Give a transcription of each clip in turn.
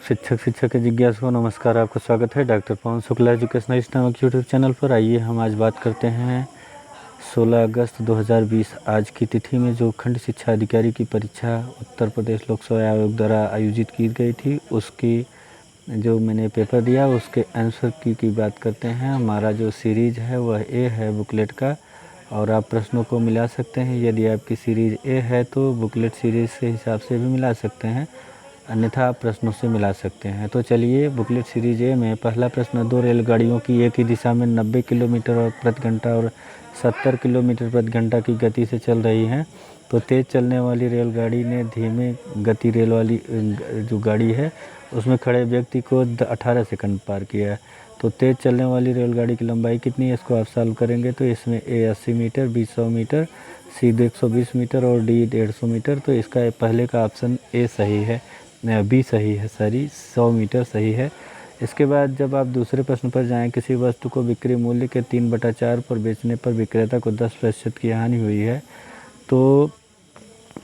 शिक्षक के जिज्ञासु को नमस्कार। आपका स्वागत है डॉक्टर पवन शुक्ला एजुकेशनलिस्ट नामक यूट्यूब चैनल पर। आइए हम आज बात करते हैं 16 अगस्त 2020 आज की तिथि में जो खंड शिक्षा अधिकारी की परीक्षा उत्तर प्रदेश लोक सेवा आयोग द्वारा आयोजित की गई थी, उसकी जो मैंने पेपर दिया उसके आंसर की बात करते हैं। हमारा जो सीरीज़ है वह ए है बुकलेट का, और आप प्रश्नों को मिला सकते हैं। यदि आपकी सीरीज़ ए है तो बुकलेट सीरीज़ के हिसाब से भी मिला सकते हैं, अन्यथा आप प्रश्नों से मिला सकते हैं। तो चलिए, बुकलेट सीरीज ए में पहला प्रश्न, दो रेलगाड़ियों की एक ही दिशा में 90 किलोमीटर प्रति घंटा और 70 किलोमीटर प्रति घंटा की गति से चल रही हैं। तो तेज़ चलने वाली रेलगाड़ी ने धीमे गति रेल वाली जो गाड़ी है उसमें खड़े व्यक्ति को 18 सेकंड पार किया है। तो तेज़ चलने वाली रेलगाड़ी की लंबाई कितनी है, इसको आप सॉल्व करेंगे तो इसमें ए 80 मीटर, बी 100 मीटर, सी 120 मीटर और डी 150 मीटर। तो इसका पहले का ऑप्शन ए सही है, बी सही है, 100 मीटर सही है। इसके बाद जब आप दूसरे प्रश्न पर जाएं, किसी वस्तु को बिक्री मूल्य के 3/4 पर बेचने पर विक्रेता को 10% की हानि हुई है, तो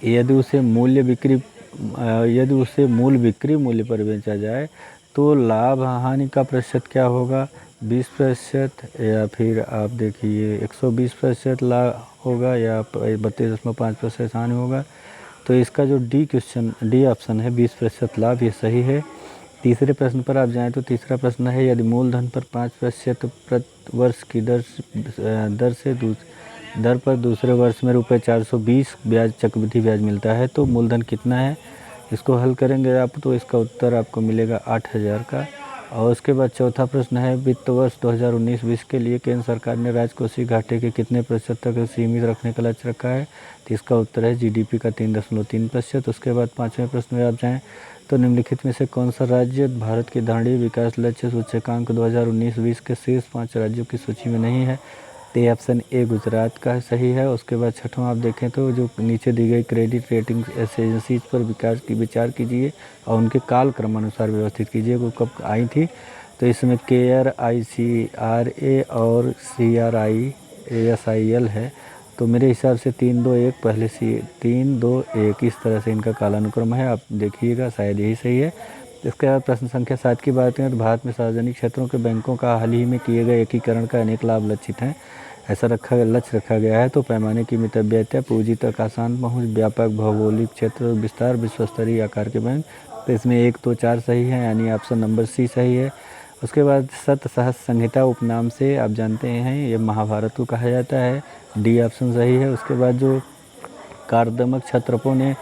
यदि उसे मूल बिक्री मूल्य पर बेचा जाए तो लाभ हानि का प्रतिशत क्या होगा, 20% या फिर आप देखिए 120% लाभ होगा या 32.5% हानि होगा। तो इसका जो डी ऑप्शन है 20% लाभ, ये सही है। तीसरे प्रश्न पर आप जाएं तो तीसरा प्रश्न है, यदि मूलधन पर 5% प्रति वर्ष की दर पर दूसरे वर्ष में ₹420 ब्याज चक्रवृद्धि ब्याज मिलता है तो मूलधन कितना है। इसको हल करेंगे आप तो इसका उत्तर आपको मिलेगा 8000 का। और उसके बाद चौथा प्रश्न है, वित्त वर्ष 2019-20 के लिए केंद्र सरकार ने राजकोषीय घाटे के कितने प्रतिशत तक सीमित रखने का लक्ष्य रखा है, तो इसका उत्तर है जीडीपी का 3.3%। उसके बाद पाँचवें प्रश्न में आप जाएँ तो निम्नलिखित में से कौन सा राज्य भारत के धारणीय विकास लक्ष्य सूचकांक 2019-20 के शीर्ष 5 राज्यों की सूची में नहीं है, तो ऑप्शन ए गुजरात का सही है। उसके बाद छठवां आप देखें तो जो नीचे दी गई क्रेडिट रेटिंग एजेंसीज पर विचार कीजिए और उनके काल क्रमानुसार व्यवस्थित कीजिए, वो कब आई थी। तो इसमें केयर, ICRA और CRISIL है। तो मेरे हिसाब से 3-2-1 पहले 3-2-1 इस तरह से इनका कालानुक्रम है, आप देखिएगा शायद यही सही है। इसके बाद प्रश्न संख्या 7 की बात करें तो भारत में सार्वजनिक क्षेत्रों के बैंकों का हाल ही में किए गए एकीकरण का अनेक लाभ लक्षित हैं, ऐसा लक्ष्य रखा गया है। तो पैमाने की मितव्ययता, पूंजी तक आसान पहुँच, व्यापक भौगोलिक क्षेत्र विस्तार, विश्वस्तरीय आकार के बैंक। तो इसमें 1 2 4 सही है, यानी ऑप्शन नंबर सी सही है। उसके बाद सत सहस्त्र संहिता उपनाम से आप जानते हैं ये महाभारत को कहा जाता है, डी ऑप्शन सही है। उसके बाद जो कारदमक क्षत्रपों ने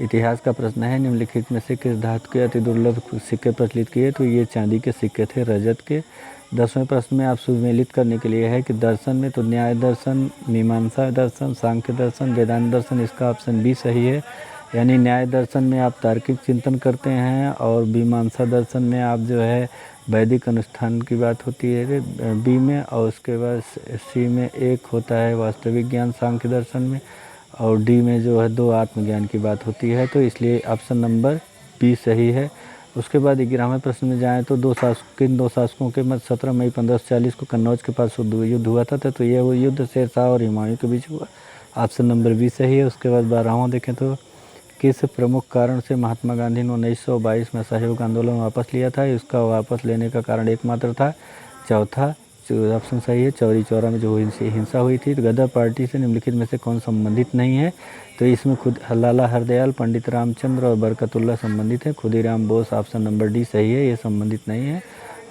इतिहास का प्रश्न है, निम्नलिखित में से किस धातु के अति दुर्लभ सिक्के प्रचलित किए, तो ये चांदी के सिक्के थे, रजत के। 10वें प्रश्न में आप सुमेलित करने के लिए है कि दर्शन में तो न्याय दर्शन, मीमांसा दर्शन, सांख्य दर्शन, वेदांत दर्शन, इसका ऑप्शन बी सही है। यानी न्याय दर्शन में आप तार्किक चिंतन करते हैं और मीमांसा दर्शन में आप जो है वैदिक अनुष्ठान की बात होती है बी में। और उसके बाद सी में एक होता है वास्तविक ज्ञान सांख्य दर्शन में, और डी में जो है 2 आत्मज्ञान की बात होती है, तो इसलिए ऑप्शन नंबर बी सही है। उसके बाद 11वें प्रश्न में जाएँ तो दो शासकों के मध्य 17 मई 1540 को कन्नौज के पास युद्ध हुआ था, तो ये वो युद्ध शेरशाह और हुमायूं के बीच हुआ, ऑप्शन नंबर बी सही है। उसके बाद 12वां देखें तो किस प्रमुख कारण से महात्मा गांधी ने 1922 में असहयोग आंदोलन वापस लिया था, इसका वापस लेने का कारण एकमात्र था, चौथा ऑप्शन सही है, चौरी चौरा में जो हिंसा हुई थी। तो गदर पार्टी से निम्नलिखित में से कौन संबंधित नहीं है, तो इसमें खुद लाला हरदयाल, पंडित रामचंद्र और बरकतुल्ला संबंधित है, Khudiram Bose option number D सही है, ये संबंधित नहीं है।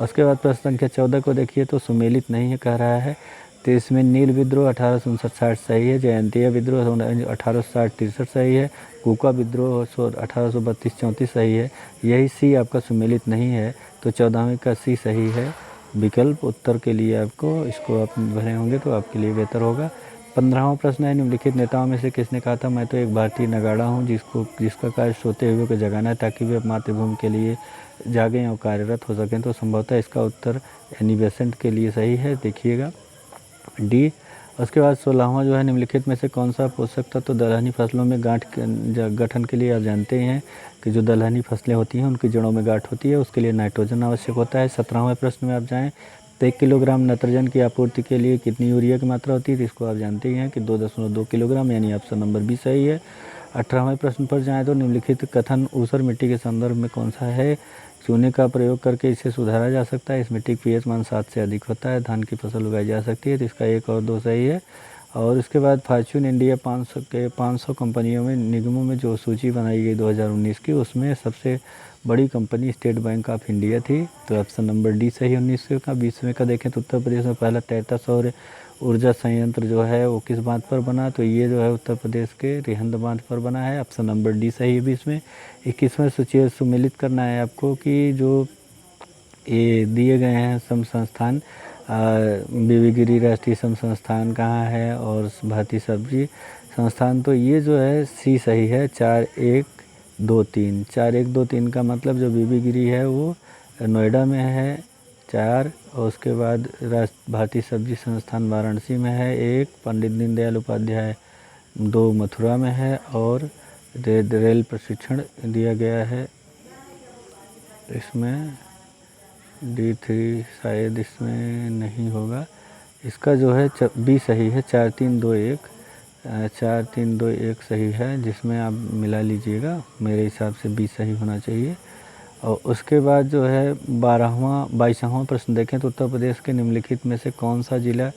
उसके बाद प्रश्न संख्या 14 को देखिए तो सुमेलित नहीं है कह रहा है, तो इसमें नील विद्रोह 1859-60 सही है, जयंतिया विद्रोह 1860-63 सही है, कूका विद्रोह 1832-34 सही है, यही सी आपका सुमेलित नहीं है। तो 14वें का सी सही है विकल्प उत्तर के लिए। आपको इसको आप भरे होंगे तो आपके लिए बेहतर होगा। 15वां प्रश्न है, निम्नलिखित नेताओं में से किसने कहा था मैं तो एक भारतीय नगाड़ा हूँ जिसका कार्य सोते हुए को जगाना है ताकि वे मातृभूमि के लिए जागें और कार्यरत हो सकें, तो संभवतः इसका उत्तर एनी बेसेंट के लिए सही है, देखिएगा डी। उसके बाद 16वां जो है, निम्नलिखित में से कौन सा पोषक तत्व तो दलहनी फसलों में गांठ गठन के लिए आप जानते हैं कि जो दलहनी फसलें होती हैं उनकी जड़ों में गांठ होती है, उसके लिए नाइट्रोजन आवश्यक होता है। 17वें प्रश्न में आप जाएं तो 1 किलोग्राम नत्रजन की आपूर्ति के लिए कितनी यूरिया की मात्रा होती है, तो इसको आप जानते हैं कि 2.2 किलोग्राम, यानी ऑप्शन नंबर बी सही है। 18वें प्रश्न पर जाएँ तो निम्नलिखित कथन ऊसर मिट्टी के संदर्भ में कौन सा है, चूने का प्रयोग करके इसे सुधारा जा सकता है। इस मिट्टी का पीएच मान 7 से अधिक होता है। धान की फसल उगाई जा सकती है। तो इसका 1 और 2 सही है। और उसके बाद फॉर्च्यून इंडिया 500 कंपनियों में निगमों में जो सूची बनाई गई 2019 की, उसमें सबसे बड़ी company state bank of India थी। तो ऑप्शन नंबर डी सही है 1900 का। 20वें का देखें तो उत्तर प्रदेश में पहला तैरता सौर ऊर्जा संयंत्र जो है वो किस बांध पर बना, तो ये जो है उत्तर प्रदेश के रिहंद बांध पर बना है। ऑप्शन नंबर डी सही है 20वें। 21वें सूची सुमेलित करना है आपको कि जो ये दिए गए हैं सम संस्थान, बीबी गिरी राष्ट्रीय सम संस्थान कहाँ है और भारतीय सब्जी संस्थान, तो ये जो है सी सही है 4123। 4123 का मतलब जो बीबी गिरी है वो नोएडा में है 4, और उसके बाद भारतीय सब्जी संस्थान वाराणसी में है 1, पंडित दीनदयाल उपाध्याय 2 मथुरा में है, और रेल प्रशिक्षण दिया गया है इसमें D3 शायद इसमें नहीं होगा। इसका जो है बी सही है 4321। 4321 सही है, जिसमें आप मिला लीजिएगा। मेरे हिसाब से बी सही होना चाहिए। और उसके बाद जो है 22वां प्रश्न देखें तो उत्तर प्रदेश के निम्नलिखित में से कौन सा जिला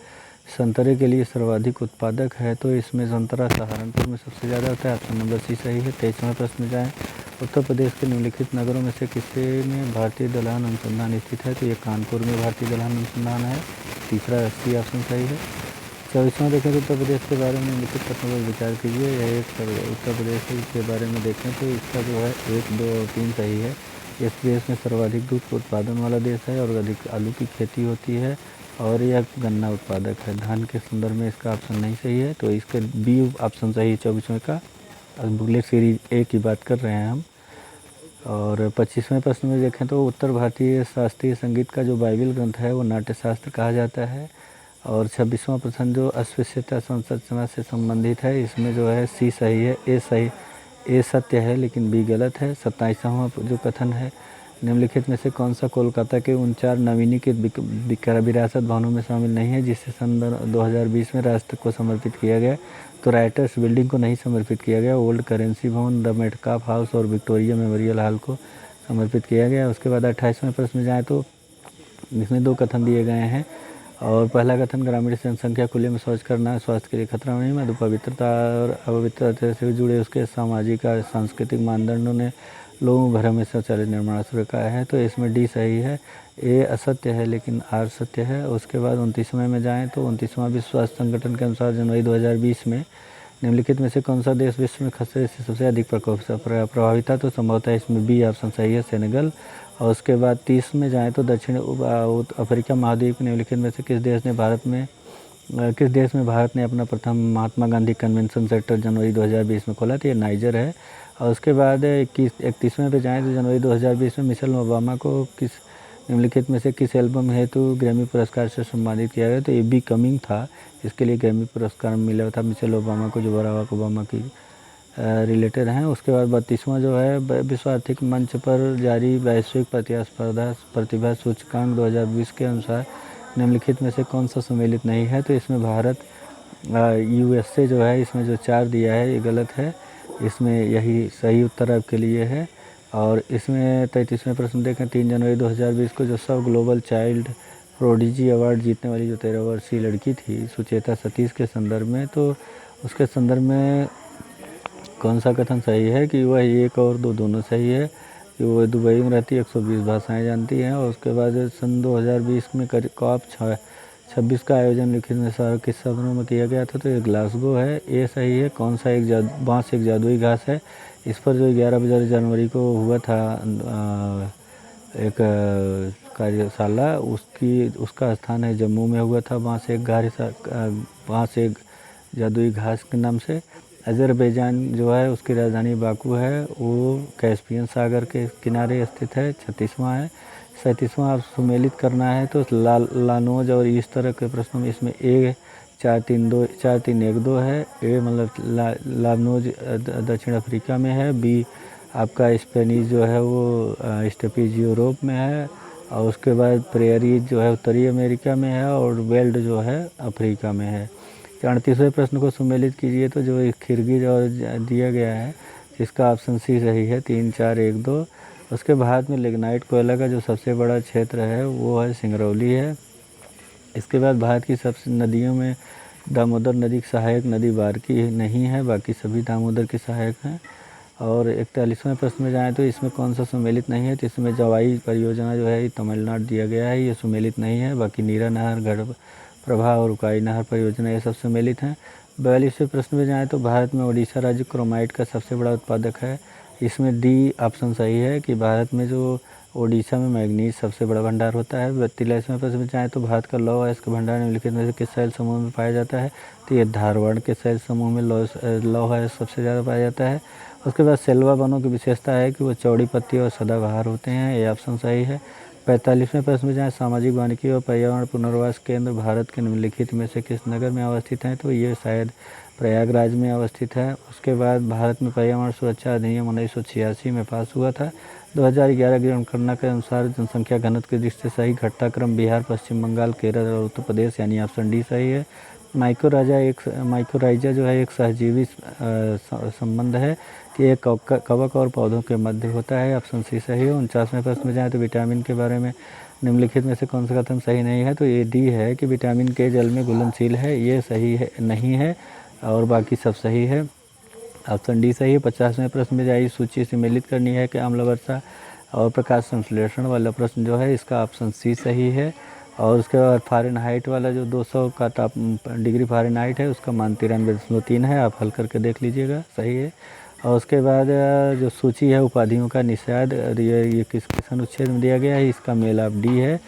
संतरे के लिए सर्वाधिक उत्पादक है, तो इसमें संतरा सहारनपुर में सबसे ज़्यादा होता है। ऑप्शन नंबर सी सही है। 23वां प्रश्न जाएँ, उत्तर प्रदेश के निम्नलिखित नगरों में से किसी में भारतीय दलहन अनुसंधान स्थित है, तो ये कानपुर में भारतीय दलहन अनुसंधान है। तीसरा सी ऑप्शन सही है। 24वां देखें तो उत्तर प्रदेश के बारे में निम्नलिखित कथनों पर विचार कीजिए। यह एक उत्तर प्रदेश के बारे में देखें तो इसका जो है 1, 2 और 3 सही है। इस देश में सर्वाधिक दूध उत्पादन वाला देश है और अधिक आलू की खेती होती है, और यह गन्ना उत्पादक है। धान के संदर्भ में इसका ऑप्शन नहीं सही है, तो इसके बी ऑप्शन सही है 24वें का। बुकलेट सीरीज ए की बात कर रहे हैं हम। और 25वें प्रश्न में देखें तो उत्तर भारतीय शास्त्रीय संगीत का जो बाइबल ग्रंथ है वो नाट्यशास्त्र कहा जाता है। और 26वां प्रश्न जो अस्पृश्यता संरचना से संबंधित है, इसमें जो है सी सही है, ए सत्य है लेकिन बी गलत है। 27वां जो कथन है, निम्नलिखित में से कौन सा कोलकाता के 49 नवीनीकृत विरासत भवनों में शामिल नहीं है, जिसे सन 2020 में राष्ट्र को समर्पित किया गया। तो राइटर्स बिल्डिंग को नहीं समर्पित किया गया, ओल्ड करेंसी भवन, द मेटकाफ हाउस और विक्टोरिया मेमोरियल हॉल को समर्पित किया गया। उसके बाद 28वें प्रश्न में जाएँ तो इसमें 2 कथन दिए गए हैं। और पहला कथन, ग्रामीण जनसंख्या खुले में शौच करना स्वास्थ्य के लिए खतरा नहीं है। पवित्रता और अपवित्रता से जुड़े उसके सामाजिक और सांस्कृतिक मानदंडों ने लोगों में भ्रम में शौचालय निर्माण शुरू किया है, तो इसमें डी सही है। ए असत्य है लेकिन आर सत्य है। उसके बाद 29वें में जाएँ तो 29वां विश्व स्वास्थ्य संगठन के अनुसार जनवरी 2020 में निम्नलिखित में से कौन सा देश विश्व में खसरे से सबसे अधिक प्रकोप से प्रभावित था, तो संभवतः इसमें बी ऑप्शन सही है, सेनेगल। और उसके बाद 30 में जाएँ तो दक्षिण अफ्रीका महाद्वीप के निम्नलिखित में से किस देश में भारत ने अपना प्रथम महात्मा गांधी कन्वेंशन सेंटर जनवरी 2020 में खोला, तो ये नाइजर है। और उसके बाद 31वें पे जाएँ तो जनवरी 2020 में मिशेल ओबामा को निम्नलिखित में से किस एल्बम हेतु ग्रैमी पुरस्कार से सम्मानित किया गया, तो ये बी कमिंग था, इसके लिए ग्रैमी पुरस्कार मिला था मिशेल ओबामा को, जो बराक ओबामा की रिलेटेड हैं। उसके बाद 32वां जो है विश्व आर्थिक मंच पर जारी वैश्विक प्रतिभा सूचकांक 2020 के अनुसार निम्नलिखित में से कौन सा सम्मिलित नहीं है, तो इसमें भारत USA जो है इसमें जो 4 दिया है ये गलत है, इसमें यही सही उत्तर आपके लिए है। और इसमें 33वें प्रश्न देखें, 3 जनवरी 2020 को जो सब ग्लोबल चाइल्ड प्रोडिजी अवार्ड जीतने वाली जो 13 वर्षीय लड़की थी सुचेता सतीश के संदर्भ में, तो उसके संदर्भ में कौन सा कथन सही है कि वह 1 और 2 दोनों सही है, कि वो दुबई में रहती है, 120 भाषाएं जानती हैं। और उसके बाद सन 2020 में COP 26 का आयोजन लिखित में किस शहरों में किया गया था, तो ये ग्लासगो है, ये सही है। कौन सा बांस एक जादुई घास है, इस पर जो 11 जनवरी को हुआ था एक कार्यशाला, उसका स्थान है जम्मू में हुआ था, बांस एक जादुई घास के नाम से। अजरबैजान जो है उसकी राजधानी बाकू है, वो कैस्पियन सागर के किनारे स्थित है। 36वां है। 37वां आप सुमेलित करना है तो लानोज और इस तरह के प्रश्नों में इसमें ए 4-3-1-2 है। ए मतलब लानोज दक्षिण अफ्रीका में है, बी आपका स्पेनिश जो है वो स्टेपीज यूरोप में है, और उसके बाद प्रेयरीज जो है उत्तरी अमेरिका में है, और वेल्ड जो है अफ्रीका में है। 38वें प्रश्न को सुमेलित कीजिए, तो जो किर्गिज और दिया गया है, इसका ऑप्शन सी सही है 3-4-1-2। उसके भारत में लिग्नाइट कोयला का जो सबसे बड़ा क्षेत्र है वो है सिंगरौली है। इसके बाद भारत की सबसे नदियों में दामोदर नदी की सहायक नदी बारकी नहीं है, बाकी सभी दामोदर की सहायक हैं। और 41वें प्रश्न में जाएँ तो इसमें कौन सा सुमेलित नहीं है, तो इसमें जवाई परियोजना जो है ये तमिलनाडु दिया गया है, ये सुमेलित नहीं है। बाकी नीरा नहर, गढ़ प्रभा और उकाई नहर परियोजना ये सब सुमेलित हैं। 42वें प्रश्न में जाएँ तो भारत में उड़ीसा राज्य क्रोमाइट का सबसे बड़ा उत्पादक है, इसमें डी ऑप्शन सही है कि भारत में जो ओडिशा में मैग्नीज सबसे बड़ा भंडार होता है। 43वें प्रश्न में चाहें तो भारत का लौह अयस्क भंडार निम्नलिखित में से किस शैल समूह में पाया जाता है, तो ये धारवाड़ के शैल समूह में लौह अयस्क सबसे ज़्यादा पाया जाता है। उसके बाद सेल्वा वनों की विशेषता है कि वो चौड़ी पत्ती और सदाबहार होते हैं, ये ऑप्शन सही है। 45वें प्रश्न में जाएँ सामाजिक वानिकी और पर्यावरण पुनर्वास केंद्र भारत के निम्नलिखित में से किस नगर में अवस्थित हैं, तो ये शायद प्रयागराज में अवस्थित है। उसके बाद भारत में पर्यावरण सुरक्षा अधिनियम 1986 में पास हुआ था। 2011 की जनगणना के अनुसार जनसंख्या घनत्व की दृष्टि से सही घटनाक्रम बिहार, पश्चिम बंगाल, केरल और उत्तर प्रदेश, यानी ऑप्शन डी सही है। माइकोराइजा जो है एक सहजीवी संबंध है कि एक कवक और पौधों के मध्य होता है, ऑप्शन सी सही है। 49वें प्रश्न में जाए तो विटामिन के बारे में निम्नलिखित में से कौन सा कथन सही नहीं है, तो ये डी है कि विटामिन के जल में घुलनशील है, ये सही है नहीं है, और बाकी सब सही है, ऑप्शन डी सही है। 50वें प्रश्न में जाइए सूची सम्मिलित करनी है कि अम्ल वर्षा और प्रकाश संश्लेषण वाला प्रश्न जो है इसका ऑप्शन सी सही है। और उसके बाद फ़ारेनहाइट वाला जो 200 का डिग्री फ़ारेनहाइट है उसका मान 93.3 है, आप हल करके देख लीजिएगा, सही है। और उसके बाद जो सूची है उपाधियों का निषाद, ये किस अनुच्छेद में दिया गया है, इसका मेल ऑफ डी है।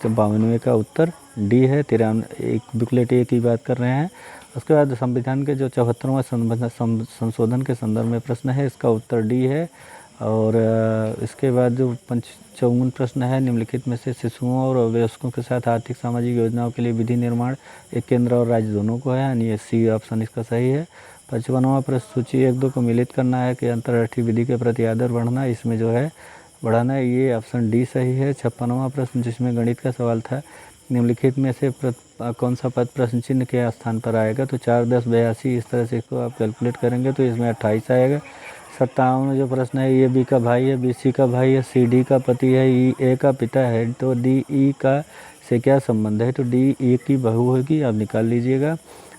52वें का उत्तर डी है। 93 बुकलेट ए की बात कर रहे हैं। उसके बाद संविधान के जो 74वां संशोधन के संदर्भ में प्रश्न है, इसका उत्तर डी है। और इसके बाद जो 54 प्रश्न है, निम्नलिखित में से शिशुओं और वयस्कों के साथ आर्थिक सामाजिक योजनाओं के लिए विधि निर्माण एक केंद्र और राज्य दोनों को है, यानी सी ऑप्शन इसका सही है। 55वां प्रश्न सूची 1-2 को मिलित करना है कि अंतर्राष्ट्रीय विधि के प्रति आदर बढ़ना, इसमें जो है बढ़ाना है, ये ऑप्शन डी सही है। 56वां प्रश्न जिसमें गणित का सवाल था, निम्नलिखित में से कौन सा पद प्रश्न चिन्ह के स्थान पर आएगा, तो 4, 10, 82 इस तरह से इसको आप कैलकुलेट करेंगे तो इसमें 28 आएगा। 57 जो प्रश्न है, ए बी का भाई है, बी सी का भाई है, सी डी का पति है, ई ए का पिता है, तो डी ई का से क्या संबंध है, तो डी ई की बहू होगी, आप निकाल लीजिएगा।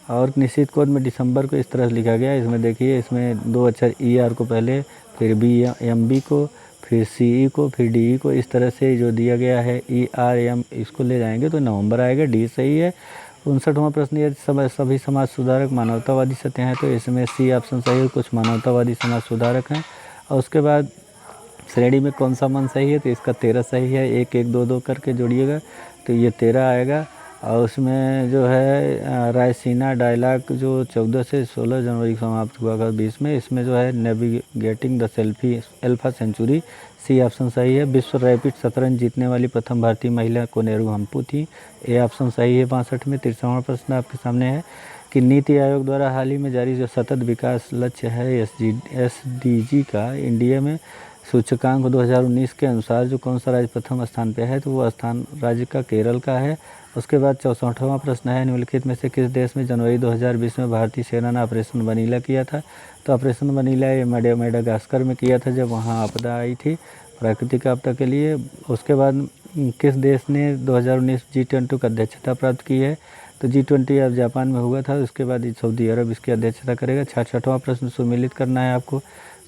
और निश्चित कोड में दिसंबर को इस तरह से लिखा गया है, इसमें देखिए इसमें 2 अक्षर ई आर को पहले, फिर बी एम बी को, फिर सी ई को, फिर डी ई को, इस तरह से जो दिया गया है ई आर एम इसको ले जाएंगे तो नवंबर आएगा, डी सही है। 59वां प्रश्न, ये सभी समाज सुधारक मानवतावादी सत्य हैं, तो इसमें सी ऑप्शन सही है, कुछ मानवतावादी समाज सुधारक हैं। और उसके बाद श्रेणी में कौन सा मान सही है, तो इसका 13 सही है, 1 1 2 2 करके जोड़िएगा तो ये 13 आएगा। और उसमें जो है रायसीना डायलॉग जो 14 से 16 जनवरी को समाप्त हुआ था 20 में, इसमें जो है navigating the selfie alpha century, C option सही है। विश्व रैपिड शतरंज जीतने वाली प्रथम भारतीय महिला कोनेरू हम्पू थी, ए ऑप्शन सही है। 62 में 63वां प्रश्न आपके सामने है कि नीति आयोग द्वारा हाल ही में जारी जो सतत विकास लक्ष्य है SDG का इंडिया में सूचकांक 2019 के अनुसार जो कौन सा राज्य प्रथम स्थान पे है, तो वो स्थान राज्य का केरल का है। उसके बाद 64वां प्रश्न है, निम्नलिखित में से किस देश में जनवरी 2020 में भारतीय सेना ने ऑपरेशन वनीला किया था, तो ऑपरेशन वनीला ये मेडागास्कर में किया था जब वहाँ आपदा आई थी, प्राकृतिक आपदा के लिए। उसके बाद किस देश ने 2019 G20 का अध्यक्षता प्राप्त की है, तो G20 अब जापान में हुआ था, उसके बाद सऊदी अरब इसकी अध्यक्षता करेगा। 66वां प्रश्न सुमेलित करना है आपको,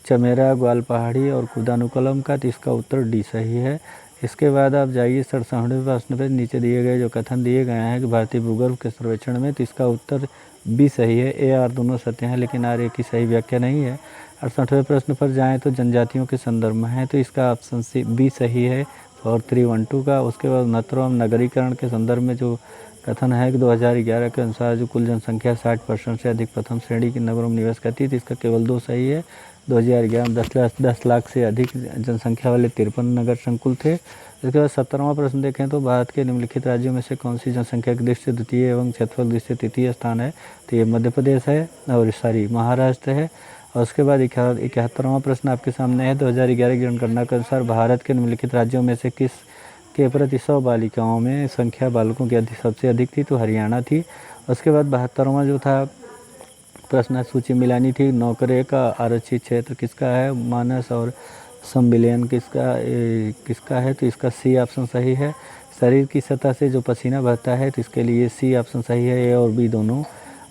चमेरा, ग्वाल पहाड़ी और कुदानुकलम का, तो इसका उत्तर डी सही है। इसके बाद आप जाइए 67वें प्रश्न पर, नीचे दिए गए जो कथन दिए गए हैं कि भारतीय भूगर्भ के सर्वेक्षण में, तो इसका उत्तर बी सही है। ए आर दोनों सत्य हैं लेकिन आर ए की सही व्याख्या नहीं है। 68वें प्रश्न पर जाएँ तो जनजातियों के संदर्भ में है, तो इसका ऑप्शन सी बी सही है और 312 का। उसके बाद 69वां नगरीकरण के संदर्भ में जो कथन है कि 2011 के अनुसार जो कुल जनसंख्या 60% से अधिक प्रथम श्रेणी के नगरों में निवास करती थी, इसका केवल 2 सही है। 2011 में 10 लाख से अधिक जनसंख्या वाले 53 नगर संकुल थे। इसके बाद 70वां प्रश्न देखें तो भारत के निम्नलिखित राज्यों में से कौन सी जनसंख्या की दृष्टि से द्वितीय एवं क्षेत्रफल दृष्टि से तृतीय स्थान है, तो ये मध्य प्रदेश है और महाराष्ट्र है। और उसके बाद 71वां प्रश्न आपके सामने है, 2011 की जनगणना के अनुसार भारत के निम्नलिखित राज्यों में से किस के प्रति 100 बालिकाओं में संख्या बालकों की सबसे अधिक थी, तो हरियाणा थी। उसके बाद 72वां जो था प्रश्न सूची मिलानी थी, नौकरे का आरक्षित क्षेत्र किसका है, मानस और संविलियन किसका है, तो इसका सी ऑप्शन सही है। शरीर की सतह से जो पसीना बहता है, तो इसके लिए सी ऑप्शन सही है, ए और बी दोनों।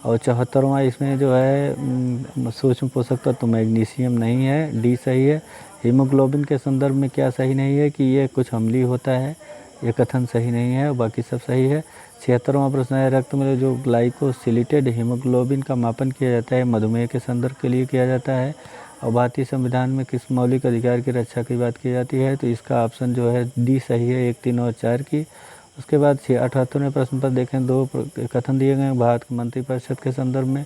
और 74वां इसमें जो है सूक्ष्म पोषक तत्व तो मैग्नीशियम नहीं है, डी सही है। हीमोग्लोबिन के संदर्भ में क्या सही नहीं है कि ये कुछ अम्लीय होता है, ये कथन सही नहीं है, बाकी सब सही है। 76वां प्रश्न है, रक्त में जो ग्लाइकोसिलेटेड हीमोग्लोबिन का मापन किया जाता है मधुमेह के संदर्भ के लिए किया जाता है। और भारतीय संविधान में किस मौलिक अधिकार की रक्षा की बात की जाती है, तो इसका ऑप्शन जो है डी सही है, 1, 3 और 4 की। उसके बाद 78वें प्रश्न पर देखें, दो कथन दिए गए हैं भारत मंत्रिपरिषद के संदर्भ में,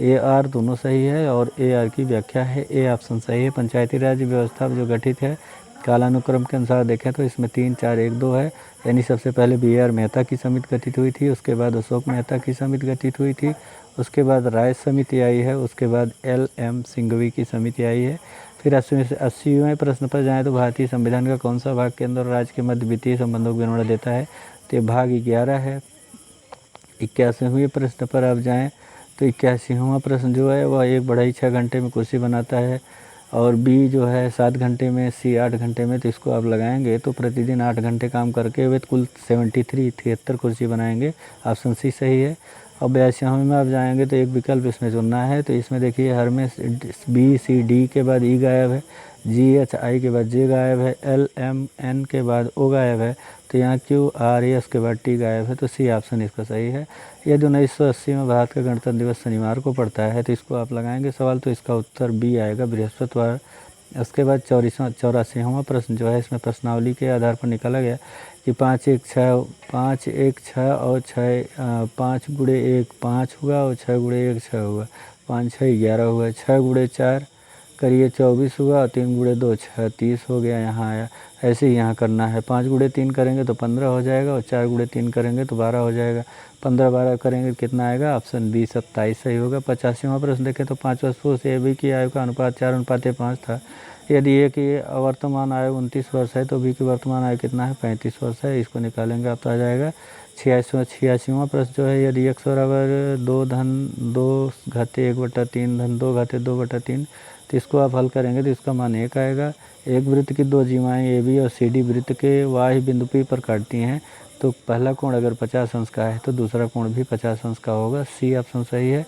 ए आर दोनों सही है और ए आर की व्याख्या है, ए ऑप्शन सही है। पंचायती राज व्यवस्था जो गठित है कालानुक्रम के अनुसार देखें तो इसमें 3, 4, 1, 2 है, यानी सबसे पहले बी आर मेहता की समिति गठित हुई थी, उसके बाद अशोक मेहता की समिति गठित हुई थी, उसके बाद राय समिति आई है, उसके बाद एल एम सिंघवी की समिति आई है। फिर 80वें प्रश्न पर जाएँ तो भारतीय संविधान का कौन सा भाग केंद्र और राज्य के मध्य वित्तीय संबंधों को विवरण देता है, तो भाग 11 है। 81वें प्रश्न पर आप जाएँ तो 81वां प्रश्न जो है वह एक बढ़ई 6 घंटे में कुर्सी बनाता है, और बी जो है 7 घंटे में, सी 8 घंटे में, तो इसको आप लगाएंगे तो प्रतिदिन 8 घंटे काम करके वे कुल 73 कुर्सी बनाएंगे, ऑप्शन सी सही है। और 82वें में आप जाएंगे तो एक विकल्प इसमें चुनना है, तो इसमें देखिए हर में बी सी डी के बाद ई गायब है, जी एच आई के बाद जे गायब है, एल एम एन के बाद ओ गायब है, तो यहाँ क्यू आर एस के बाद टी गायब है, तो सी ऑप्शन इसका सही है। यदि 1980 में भारत का गणतंत्र दिवस शनिवार को पड़ता है तो इसको आप लगाएंगे सवाल, तो इसका उत्तर बी आएगा, बृहस्पतिवार। उसके बाद 84वां प्रश्न जो है इसमें प्रश्नावली के आधार पर निकाला गया कि 5, 1, 6 और 6 5 गुणे 1 5 हुआ और 6 गुणे 1 6 हुआ, 5, 6 11 हुआ, 6 गुणे 4 करिए 24 हुआ और 3 गुणे 2 36 हो गया, यहाँ आया। ऐसे ही यहाँ करना है, 5 गुणे 3 करेंगे तो 15 हो जाएगा और 4 गुणे 3 करेंगे तो 12 हो जाएगा, 15 12 करेंगे कितना आएगा, ऑप्शन बी 27 सही होगा। 85वां प्रश्न देखें तो 5 वर्षों से बी की आयु का अनुपात 4:5 था, यदि ए की वर्तमान आयु 29 वर्ष है तो बी की वर्तमान आयु कितना है, 35 वर्ष है, इसको निकालेंगे आप तो आ जाएगा। 86वां प्रश्न जो है, यदि x बराबर 2 धन 2 घाते 1/3 धन 2 घाते 2/3, तो इसको आप हल करेंगे तो इसका मान 1 आएगा। एक वृत्त की दो जीवाएँ ए बी और सी डी वृत्त के वाह्य बिंदु पी पर काटती हैं, तो पहला कोण अगर 50 अंश का है तो दूसरा कोण भी 50 अंश का होगा, सी ऑप्शन सही है।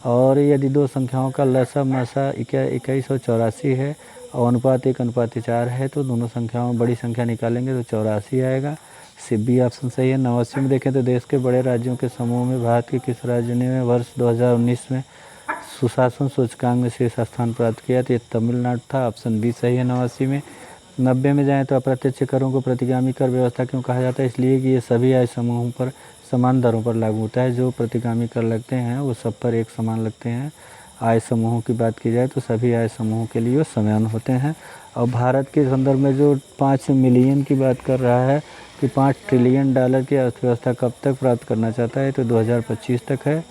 और यदि दो संख्याओं का लसा मसा 21 और 84 है और अनुपात 1:4 है, तो दोनों संख्याओं में बड़ी संख्या निकालेंगे तो 84 आएगा, सी बी ऑप्शन सही है। 89 में देखें तो देश के बड़े राज्यों के समूह में भारत के किस राज्य ने वर्ष 2019 में सुशासन सूचकांक में शीर्ष स्थान प्राप्त किया, तो ये तमिलनाडु था, ऑप्शन बी सही है। 89 में 90 में जाएँ तो अप्रत्यक्ष करों को प्रतिगामी कर व्यवस्था क्यों कहा जाता है, इसलिए कि ये सभी आय समूहों पर समान दरों पर लागू होता है, जो प्रतिगामी कर लगते हैं वो सब पर एक समान लगते हैं। आय समूहों की बात की जाए तो सभी आय समूहों के लिए वो समान होते हैं। और भारत के संदर्भ में जो 5 मिलियन की बात कर रहा है कि $5 ट्रिलियन की अर्थव्यवस्था कब तक प्राप्त करना चाहता है, तो 2025 तक है,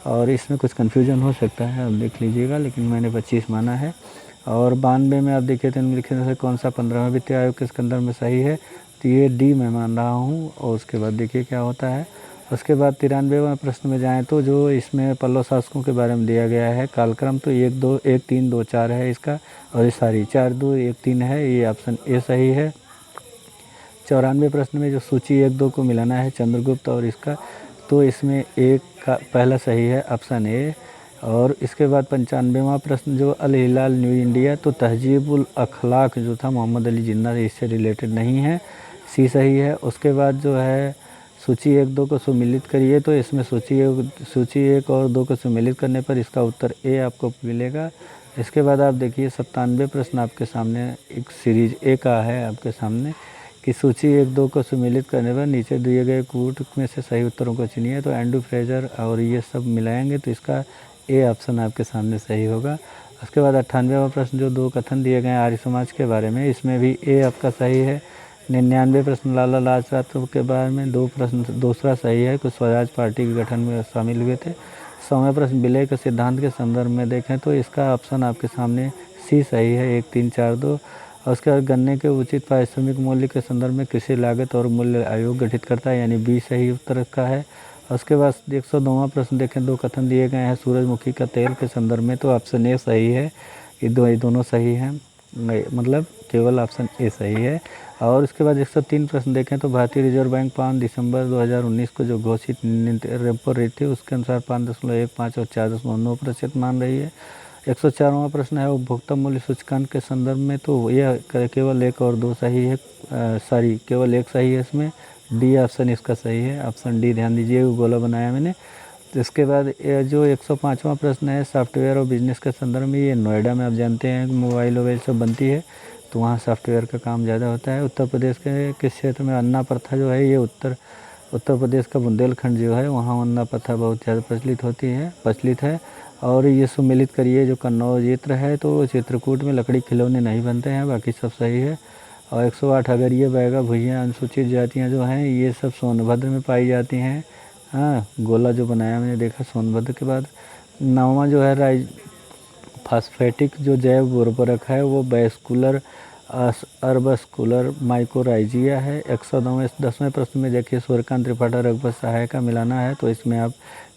और इसमें कुछ कन्फ्यूजन हो सकता है, आप देख लीजिएगा, लेकिन मैंने 25 माना है। और 92 में आप देखिए तो निम्नलिखित में से कौन सा 15वें वित्तीय आयोग के संदर्भ में सही है, तो ये डी मैं मान रहा हूँ। और उसके बाद देखिए क्या होता है। उसके बाद 93वें प्रश्न में जाएँ तो जो इसमें पल्लव शासकों के बारे में दिया गया है कालक्रम, तो 1 2 1 3 2 4 है इसका, और ये सारी 4 2 1 3 है, ये ऑप्शन ए सही है। 94 प्रश्न में जो सूची 1 2 को मिलाना है चंद्रगुप्त और इसका, तो इसमें एक का पहला सही है, ऑप्शन ए। और इसके बाद 95वां प्रश्न जो अल हिलाल न्यू इंडिया, तो तहजीबुल अखलाक जो था मोहम्मद अली जिन्ना, इससे रिलेटेड नहीं है, सी सही है। उसके बाद जो है सूची 1 2 को सुमिलित करिए, तो इसमें सूची 1 और 2 को सुमिलित करने पर इसका उत्तर ए आपको मिलेगा। इसके बाद आप देखिए 97 प्रश्न आपके सामने एक सीरीज ए का है आपके सामने कि सूची 1 2 को सुमिलित करने पर नीचे दिए गए कूट में से सही उत्तरों को चुनिए, तो एंड्रू फ्रेजर और ये सब मिलाएंगे तो इसका ए ऑप्शन आपके सामने सही होगा। उसके बाद 98वां प्रश्न जो 2 कथन दिए गए आर्य समाज के बारे में, इसमें भी ए आपका सही है। 99 प्रश्न लाला लाजपत के बारे में 2 प्रश्न दूसरा सही है, कुछ स्वराज पार्टी के गठन में शामिल हुए थे। 100वें प्रश्न विलय के सिद्धांत के संदर्भ में देखें तो इसका ऑप्शन आपके सामने सी सही है, 1 3 4 2। और उसके बाद गन्ने के उचित पारिश्रमिक मूल्य के संदर्भ में कृषि लागत और मूल्य आयोग गठित करता है, यानी बी सही उत्तर का है। उसके बाद 102वां प्रश्न देखें, 2 कथन दिए गए हैं सूरजमुखी का तेल के संदर्भ में, तो ऑप्शन ए सही है, ये दोनों सही हैं। नहीं, मतलब केवल ऑप्शन ए सही है। और उसके बाद 103 प्रश्न देखें तो भारतीय रिजर्व बैंक 5 दिसंबर 2019 को जो घोषित रेपो रेट थी उसके अनुसार 5.15 और 4.9% मान रही है। 104वां प्रश्न है उपभोक्ता मूल्य सूचकांक के संदर्भ में, तो यह केवल एक और दो सही है, सॉरी केवल एक सही है इसमें, डी ऑप्शन इसका सही है, ऑप्शन डी ध्यान दीजिए, वो गोला बनाया मैंने। तो इसके बाद ये जो 105वां प्रश्न है सॉफ्टवेयर और बिजनेस के संदर्भ में, ये नोएडा में आप जानते हैं मोबाइल वोबाइल सब बनती है, तो वहाँ सॉफ्टवेयर का काम ज़्यादा होता है। उत्तर प्रदेश के किस क्षेत्र में अन्ना प्रथा जो है, ये उत्तर प्रदेश का बुंदेलखंड जो है वहाँ अन्ना प्रथा बहुत ज़्यादा प्रचलित है। और ये सुमिलित करिए जो कन्नौज चित्र है, तो चित्रकूट में लकड़ी खिलौने नहीं बनते हैं, बाकी सब सही है। और 108 अगर ये बैगा भुइयाँ अनुसूचित जातियाँ जो हैं ये सब सोनभद्र में पाई जाती हैं। हाँ, गोला जो बनाया मैंने देखा सोनभद्र के बाद। 9वां जो है फास्फेटिक जो जैव उर्वरक है वो वैस्कुलर अर्बस्कुलर माइकोराइजिया है। 110वें प्रश्न में देखिए सूर्यकांत त्रिपाठी रघुपत सहाय का मिलाना है, तो इसमें आप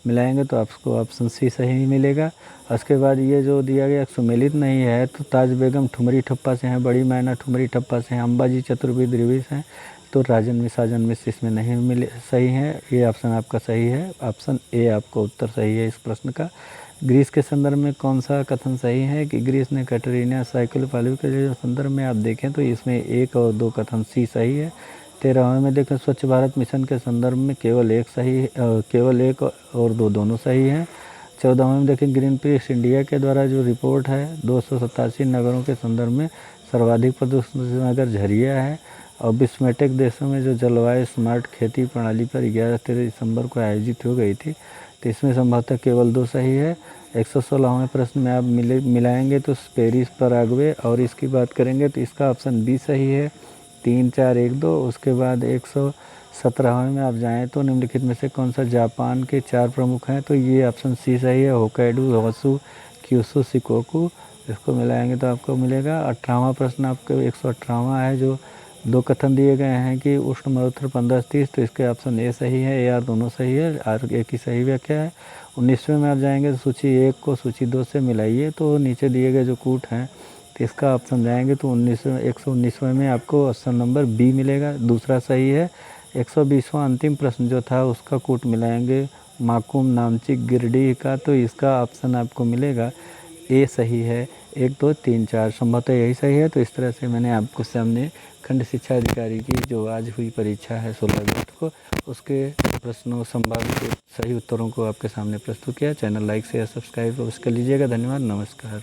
मिलाएंगे तो आपको ऑप्शन सी सही मिलेगा। उसके बाद ये जो दिया गया सुमेलित नहीं है, तो ताज बेगम ठुमरी ठप्पा से हैं, बड़ी मैना ठुमरी ठप्पा से हैं, अम्बाजी चतुर्वेदी रिवी से हैं, तो राजन मिश्र साजन मिश्र इसमें नहीं मिले सही है। ये ऑप्शन आपका सही है, ऑप्शन ए आपको उत्तर सही है इस प्रश्न का। ग्रीस के संदर्भ में कौन सा कथन सही है कि ग्रीस ने कैटरीना साइकिल पालू के जो संदर्भ में आप देखें तो इसमें एक और दो कथन सी सही है। 13वें में देखें स्वच्छ भारत मिशन के संदर्भ में केवल एक और दो दोनों सही हैं। 14वें में देखें ग्रीन पीस इंडिया के द्वारा जो रिपोर्ट है 287 नगरों के संदर्भ में सर्वाधिक प्रदूषित नगर झरिया है। और विस्मेटिक देशों में जो जलवायु स्मार्ट खेती प्रणाली पर 11-13 दिसंबर को आयोजित हो गई थी, तो इसमें संभवतः केवल दो सही है। 116वें प्रश्न में आप मिलाएंगे तो पेरिस पराग्वे, और इसकी बात करेंगे तो इसका ऑप्शन बी सही है, 3, 4, 1, 2। उसके बाद 117वें में आप जाएँ तो निम्नलिखित में से कौन सा जापान के 4 प्रमुख हैं, तो ये ऑप्शन सी सही है, होक्काइडो, हवासू, क्यूशू, शिकोकू। इसको मिलाएंगे तो आपको मिलेगा। 18वां प्रश्न आपको 118वां है, जो दो कथन दिए गए हैं कि उष्ण मरुस्थल 1530, तो इसके ऑप्शन ए सही है, ए आर दोनों सही है, आर ए की सही व्याख्या है। 19वें में आप जाएंगे तो सूची 1 को सूची 2 से मिलाइए, तो नीचे दिए गए जो कूट हैं तो इसका ऑप्शन जाएंगे तो 119वें में आपको ऑप्शन नंबर बी मिलेगा, दूसरा सही है। 120वां अंतिम प्रश्न जो था उसका कूट मिलाएंगे माकूम नामचिक गिरडीह का, तो इसका ऑप्शन आपको मिलेगा ए सही है। 1, 2, 3, 4 संभवतः यही सही है। तो इस तरह से मैंने आपको सामने खंड शिक्षा अधिकारी की जो आज हुई परीक्षा है 16 अगस्त को, उसके प्रश्नों संभावित सही उत्तरों को आपके सामने प्रस्तुत किया। चैनल लाइक शेयर सब्सक्राइब अवश्य कर लीजिएगा। धन्यवाद, नमस्कार।